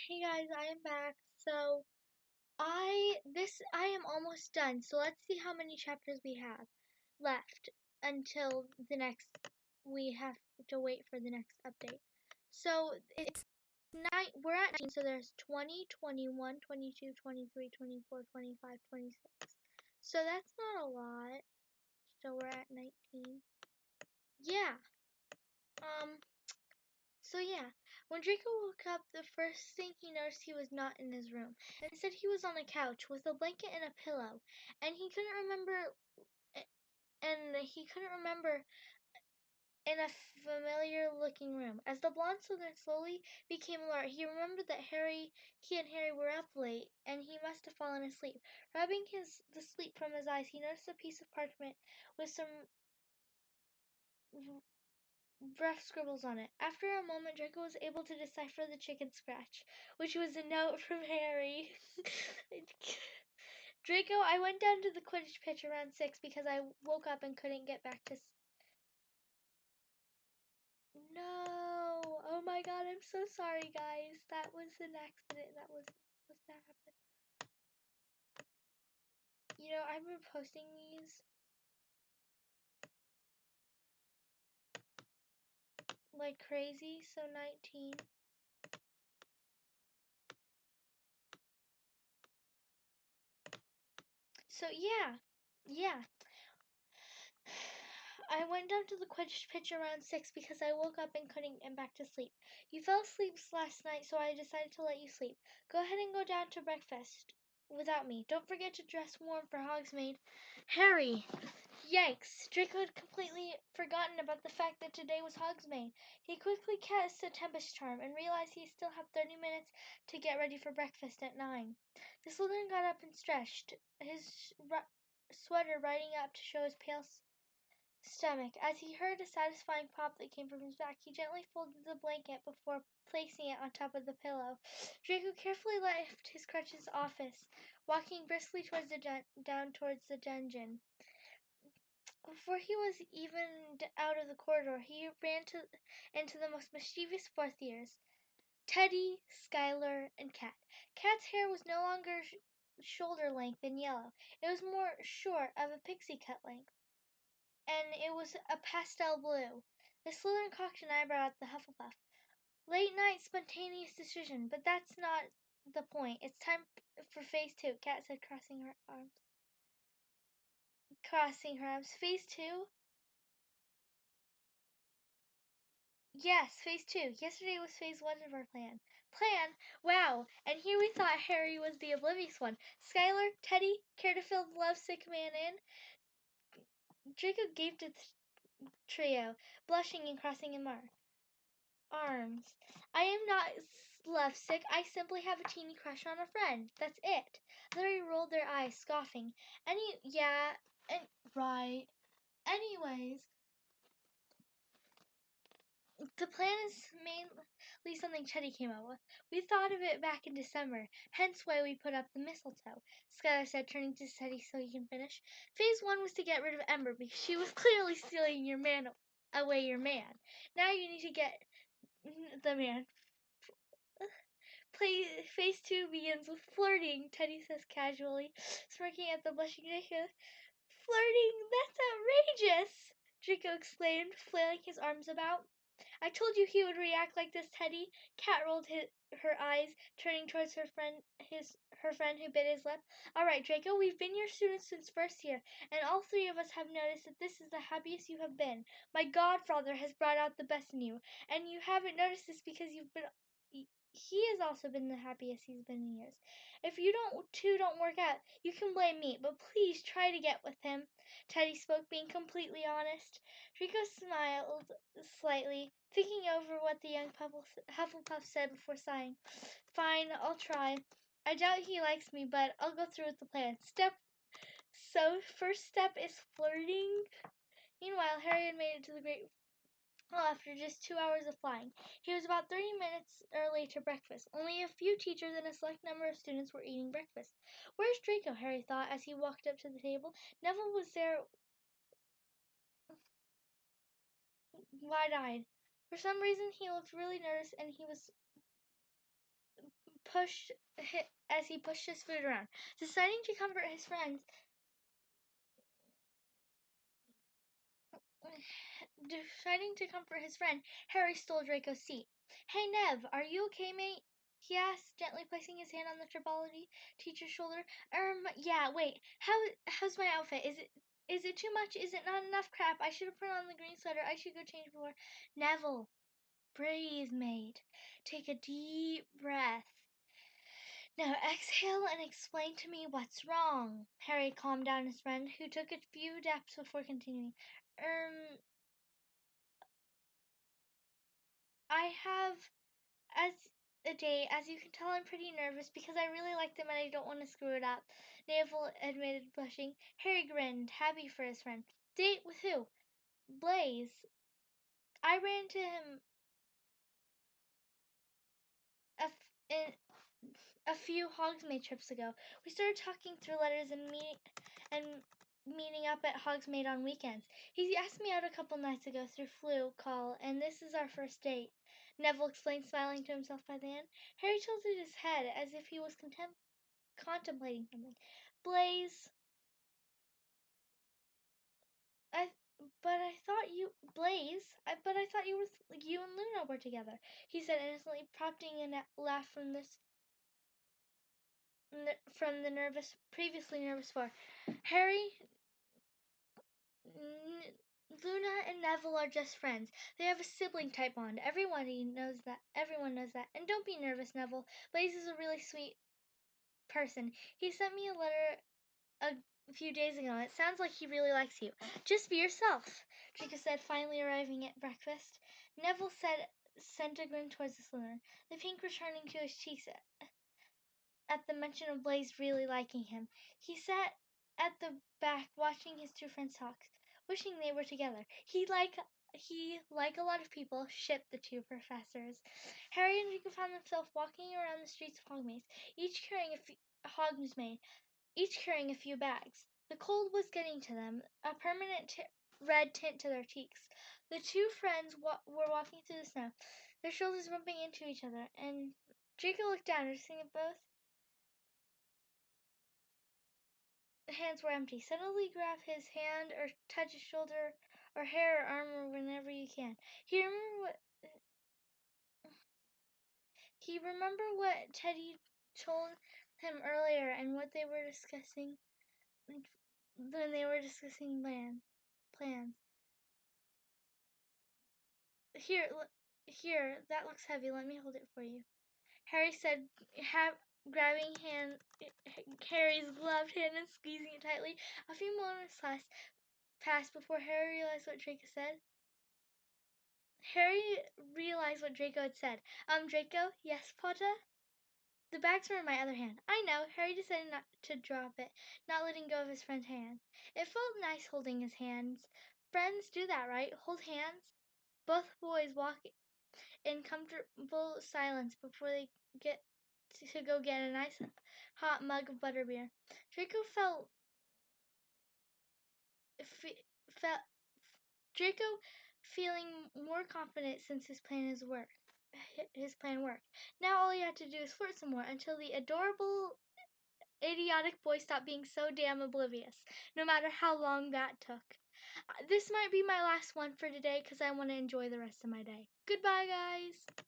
Hey guys, I am back. So I am almost done. So let's see how many chapters we have left until the next we have to wait for the next update. So it's we're at 19, so there's 20, 21, 22, 23, 24, 25, 26. So that's not a lot. So we're at 19. Yeah. Um So yeah, when Draco woke up, the first thing he noticed he was not in his room. Instead, he was on a couch with a blanket and a pillow, and he couldn't remember. He couldn't remember in a familiar-looking room. As the blonde Slytherin slowly became alert, he remembered that he and Harry were up late, and he must have fallen asleep. Rubbing the sleep from his eyes, he noticed a piece of parchment with some rough scribbles on it. After a moment, Draco was able to decipher the chicken scratch, which was a note from Harry. Draco, I went down to the Quidditch pitch around 6 because I woke up and couldn't get back to... No! Oh my god, I'm so sorry, guys. That was an accident. That wasn't supposed to happen. You know, I've been posting these like crazy, so 19. So yeah. I went down to the Quidditch pitch around 6 because I woke up and couldn't get back to sleep. You fell asleep last night, so I decided to let you sleep. Go ahead and go down to breakfast without me. Don't forget to dress warm for Hogsmeade. Harry! Yikes! Draco had completely forgotten about the fact that today was Hogsmeade. He quickly cast a Tempest Charm and realized he still had 30 minutes to get ready for breakfast at 9. The Slytherin got up and stretched, his sweater riding up to show his pale stomach. As he heard a satisfying pop that came from his back, he gently folded the blanket before placing it on top of the pillow. Draco carefully left his crutch's office, walking briskly towards down towards the dungeon. Before he was even out of the corridor, he ran into the most mischievous fourth years, Teddy, Skylar, and Cat. Cat's hair was no longer shoulder length and yellow. It was more short, of a pixie cut length, and it was a pastel blue. The Slytherin cocked an eyebrow at the Hufflepuff. Late night spontaneous decision, but that's not the point. It's time for phase 2, Cat said, crossing her arms. Phase 2? Yes, phase 2. Yesterday was phase 1 of our plan. Plan? Wow! And here we thought Harry was the oblivious one. Skylar, Teddy, care to fill the lovesick man in? Draco gaped at the trio, blushing and crossing his arms. I am not lovesick. I simply have a teeny crush on a friend. That's it. Larry rolled their eyes, scoffing. Right. Anyways, the plan is mainly something Teddy came up with. We thought of it back in December, hence why we put up the mistletoe, Skylar said, turning to Teddy so he can finish. Phase 1 was to get rid of Ember because she was clearly stealing your man. Now you need to get the man. Phase 2 begins with flirting, Teddy says casually, smirking at the blushing Draco. Flirting? That's outrageous! Draco exclaimed, flailing his arms about. I told you he would react like this, Teddy. Cat rolled her eyes, turning towards her friend who bit his lip. All right, Draco, we've been your students since first year, and all 3 of us have noticed that this is the happiest you have been. My godfather has brought out the best in you, and you haven't noticed this because he has also been the happiest he's been in years. If you don't work out, you can blame me, but please try to get with him. Teddy spoke, being completely honest. Draco smiled slightly, thinking over what the young Hufflepuff said before sighing. Fine, I'll try. I doubt he likes me, but I'll go through with the plan. First step is flirting. Meanwhile, Harry had made it to the Great Hall after just 2 hours of flying. He was about 30 minutes early to breakfast. Only a few teachers and a select number of students were eating breakfast. Where's Draco? Harry thought as he walked up to the table. Neville was there, wide-eyed. For some reason, he looked really nervous, and he was pushed as he pushed his food around. Deciding to comfort his friends, Harry stole Draco's seat. "Hey, Nev, are you okay, mate?" he asked, gently placing his hand on the tribology teacher's shoulder. Yeah, wait. How's my outfit? Is it too much? Is it not enough? Crap, I should have put on the green sweater. I should go change before. Neville, breathe, mate. Take a deep breath. Now exhale and explain to me what's wrong. Harry calmed down his friend, who took a few steps before continuing. I have as a date. As you can tell, I'm pretty nervous because I really like them and I don't want to screw it up, Neville admitted, blushing. Harry grinned, happy for his friend. Date with who? Blaze. I ran into him in a few Hogsmeade trips ago. We started talking through letters and meeting up at Hogsmeade on weekends. He asked me out a couple nights ago through Flu call, and this is our first date, Neville explained, smiling to himself by the end. Harry tilted his head as if he was contemplating something. Blaze, I but I thought you Blaze, but I thought you and Luna were together, he said innocently, prompting a laugh from the previously nervous four. Harry, Luna and Neville are just friends. They have a sibling type bond. Everyone knows that. Everyone knows that. And don't be nervous, Neville. Blaze is a really sweet person. He sent me a letter a few days ago. It sounds like he really likes you. Just be yourself, Draco said, finally arriving at breakfast. Neville sent a grin towards the Slytherin, the pink returning to his cheeks at the mention of Blaze really liking him. He sat at the back watching his two friends talk, wishing they were together. Like a lot of people, shipped the two professors. Harry and Draco found themselves walking around the streets of Hogsmeade, each carrying a few bags. The cold was getting to them, a permanent red tint to their cheeks. The two friends were walking through the snow, their shoulders bumping into each other, and Draco looked down, noticing that both hands were empty. Suddenly grab his hand or touch his shoulder or hair or arm whenever you can. He remembered what Teddy told him earlier and what they were discussing when they were discussing plans. Here, that looks heavy. Let me hold it for you, Harry said, grabbing Harry's gloved hand and squeezing it tightly. A few moments passed before Harry realized what Draco had said. Draco? Yes, Potter? The bags were in my other hand. I know. Harry decided not to drop it, not letting go of his friend's hand. It felt nice holding his hands. Friends do that, right? Hold hands. Both boys walk in comfortable silence before they get to go get a nice hot mug of butterbeer. Draco felt Draco feeling more confident since his plan worked. Now all he had to do was flirt some more until the adorable, idiotic boy stopped being so damn oblivious, no matter how long that took. This might be my last one for today because I want to enjoy the rest of my day. Goodbye, guys!